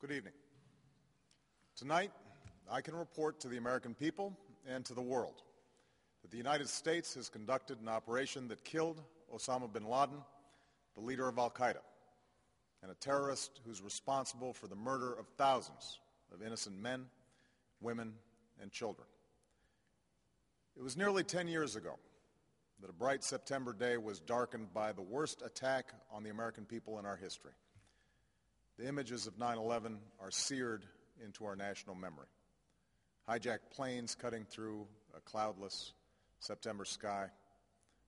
Good evening. Tonight, I can report to the American people and to the world that the United States has conducted an operation that killed Osama bin Laden, the leader of Al-Qaida, and a terrorist who's responsible for the murder of thousands of innocent men, women, and children. It was nearly 10 years ago that a bright September day was darkened by the worst attack on the American people in our history. The images of 9/11 are seared into our national memory. Hijacked planes cutting through a cloudless September sky,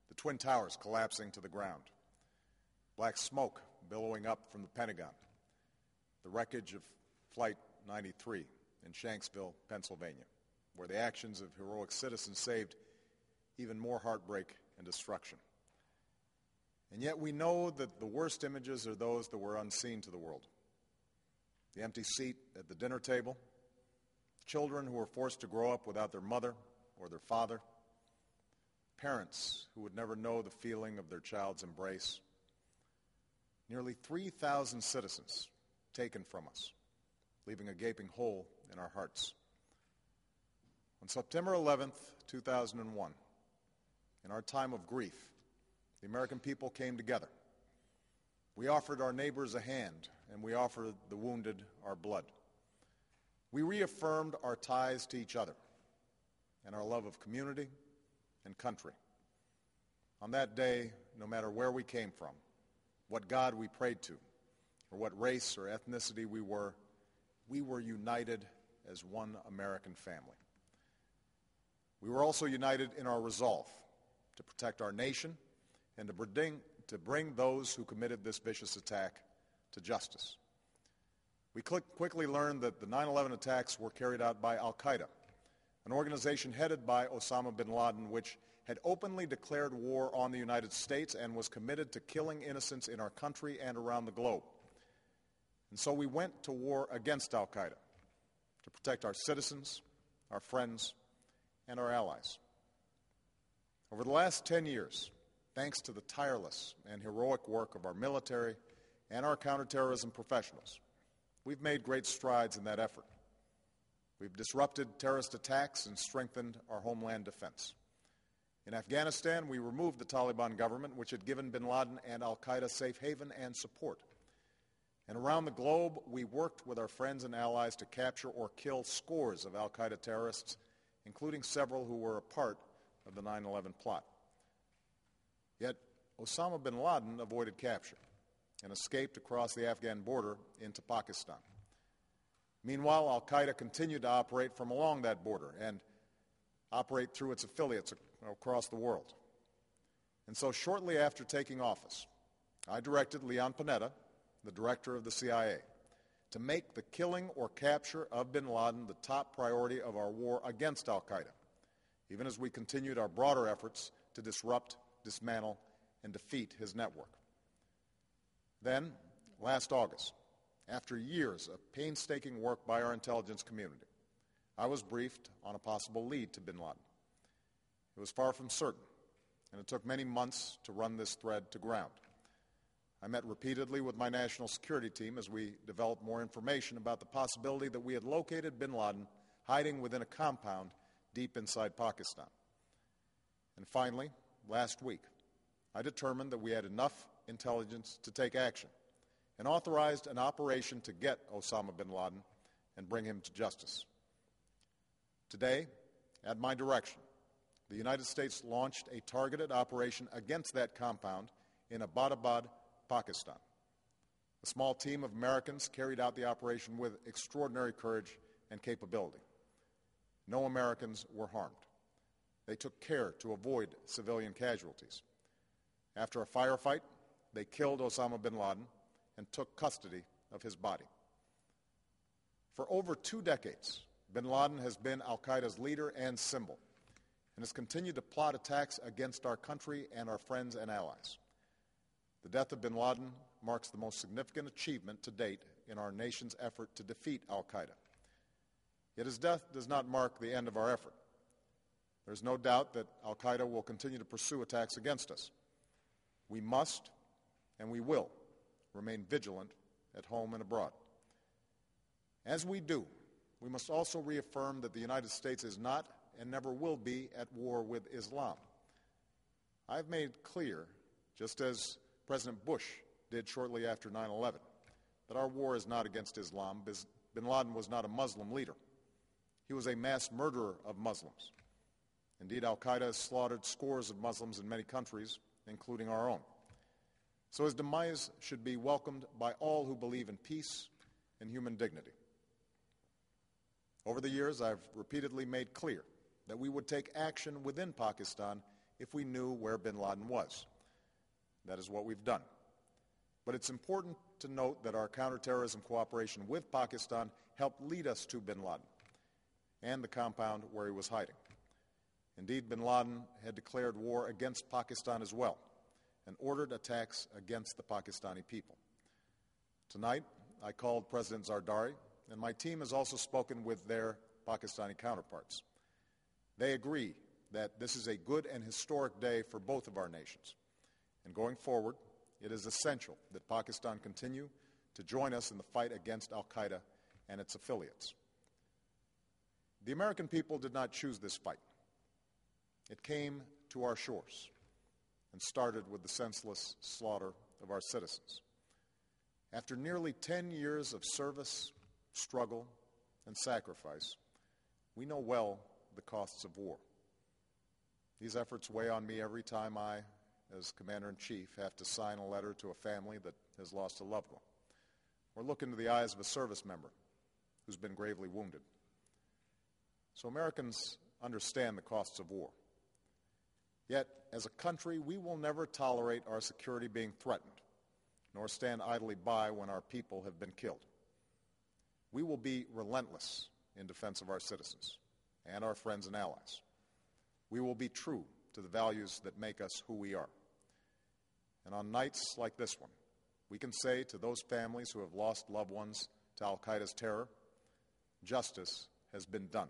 the Twin Towers collapsing to the ground, black smoke billowing up from the Pentagon, the wreckage of Flight 93 in Shanksville, Pennsylvania, where the actions of heroic citizens saved even more heartbreak and destruction. And yet we know that the worst images are those that were unseen to the world. The empty seat at the dinner table, children who were forced to grow up without their mother or their father, parents who would never know the feeling of their child's embrace, nearly 3,000 citizens taken from us, leaving a gaping hole in our hearts. On September 11th, 2001, in our time of grief, the American people came together. We offered our neighbors a hand, and we offered the wounded our blood. We reaffirmed our ties to each other and our love of community and country. On that day, no matter where we came from, what God we prayed to, or what race or ethnicity we were united as one American family. We were also united in our resolve to protect our nation and to bring those who committed this vicious attack to justice. We quickly learned that the 9/11 attacks were carried out by Al-Qaida, an organization headed by Osama bin Laden, which had openly declared war on the United States and was committed to killing innocents in our country and around the globe. And so we went to war against Al-Qaida to protect our citizens, our friends, and our allies. Over the last 10 years, thanks to the tireless and heroic work of our military and our counterterrorism professionals, we've made great strides in that effort. We've disrupted terrorist attacks and strengthened our homeland defense. In Afghanistan, we removed the Taliban government, which had given bin Laden and Al-Qaida safe haven and support. And around the globe, we worked with our friends and allies to capture or kill scores of Al-Qaida terrorists, including several who were a part of the 9/11 plot. Yet Osama bin Laden avoided capture and escaped across the Afghan border into Pakistan. Meanwhile, Al-Qaida continued to operate from along that border and operate through its affiliates across the world. And so shortly after taking office, I directed Leon Panetta, the director of the CIA, to make the killing or capture of bin Laden the top priority of our war against Al-Qaida, even as we continued our broader efforts to disrupt, dismantle, and defeat his network. Then, last August, after years of painstaking work by our intelligence community, I was briefed on a possible lead to bin Laden. It was far from certain, and it took many months to run this thread to ground. I met repeatedly with my national security team as we developed more information about the possibility that we had located bin Laden hiding within a compound deep inside Pakistan. And finally, last week, I determined that we had enough intelligence to take action and authorized an operation to get Osama bin Laden and bring him to justice. Today, at my direction, the United States launched a targeted operation against that compound in Abbottabad, Pakistan. A small team of Americans carried out the operation with extraordinary courage and capability. No Americans were harmed. They took care to avoid civilian casualties. After a firefight, they killed Osama bin Laden and took custody of his body. For over 2 decades, bin Laden has been Al-Qaeda's leader and symbol and has continued to plot attacks against our country and our friends and allies. The death of bin Laden marks the most significant achievement to date in our nation's effort to defeat Al-Qaeda. Yet his death does not mark the end of our effort. There is no doubt that Al-Qaeda will continue to pursue attacks against us. We must and we will remain vigilant at home and abroad. As we do, we must also reaffirm that the United States is not and never will be at war with Islam. I've made clear, just as President Bush did shortly after 9/11, that our war is not against Islam. Bin Laden was not a Muslim leader. He was a mass murderer of Muslims. Indeed, al-Qaeda has slaughtered scores of Muslims in many countries, including our own. So his demise should be welcomed by all who believe in peace and human dignity. Over the years, I've repeatedly made clear that we would take action within Pakistan if we knew where bin Laden was. That is what we've done. But it's important to note that our counterterrorism cooperation with Pakistan helped lead us to bin Laden and the compound where he was hiding. Indeed, bin Laden had declared war against Pakistan as well and ordered attacks against the Pakistani people. Tonight, I called President Zardari, and my team has also spoken with their Pakistani counterparts. They agree that this is a good and historic day for both of our nations. And going forward, it is essential that Pakistan continue to join us in the fight against al-Qaeda and its affiliates. The American people did not choose this fight. It came to our shores and started with the senseless slaughter of our citizens. After nearly 10 years of service, struggle, and sacrifice, we know well the costs of war. These efforts weigh on me every time I, as Commander-in-Chief, have to sign a letter to a family that has lost a loved one, or look into the eyes of a service member who's been gravely wounded. So Americans understand the costs of war. Yet, as a country, we will never tolerate our security being threatened, nor stand idly by when our people have been killed. We will be relentless in defense of our citizens and our friends and allies. We will be true to the values that make us who we are. And on nights like this one, we can say to those families who have lost loved ones to al-Qaeda's terror, justice has been done.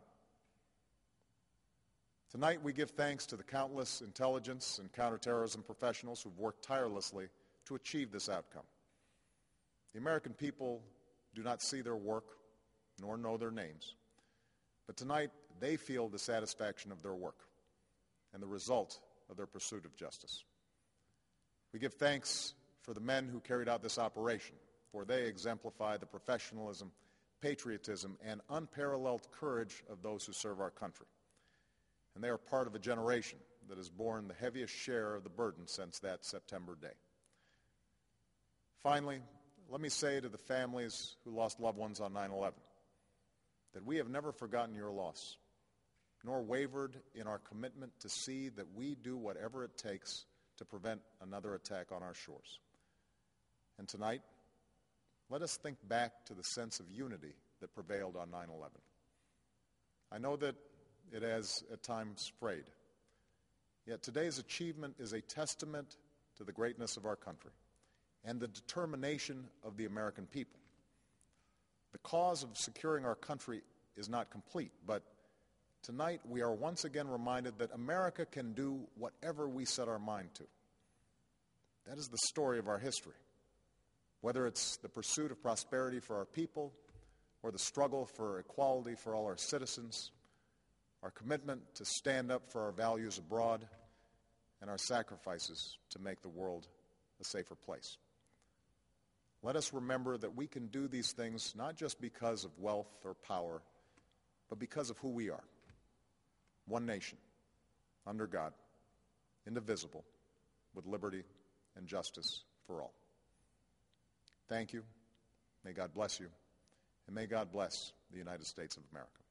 Tonight, we give thanks to the countless intelligence and counterterrorism professionals who've worked tirelessly to achieve this outcome. The American people do not see their work nor know their names, but tonight they feel the satisfaction of their work and the result of their pursuit of justice. We give thanks for the men who carried out this operation, for they exemplify the professionalism, patriotism, and unparalleled courage of those who serve our country. And they are part of a generation that has borne the heaviest share of the burden since that September day. Finally, let me say to the families who lost loved ones on 9/11 that we have never forgotten your loss, nor wavered in our commitment to see that we do whatever it takes to prevent another attack on our shores. And tonight, let us think back to the sense of unity that prevailed on 9/11. I know that it has at times frayed, yet today's achievement is a testament to the greatness of our country and the determination of the American people. The cause of securing our country is not complete, but tonight we are once again reminded that America can do whatever we set our mind to. That is the story of our history. Whether it's the pursuit of prosperity for our people or the struggle for equality for all our citizens, our commitment to stand up for our values abroad, and our sacrifices to make the world a safer place. Let us remember that we can do these things not just because of wealth or power, but because of who we are. One nation, under God, indivisible, with liberty and justice for all. Thank you. May God bless you. And may God bless the United States of America.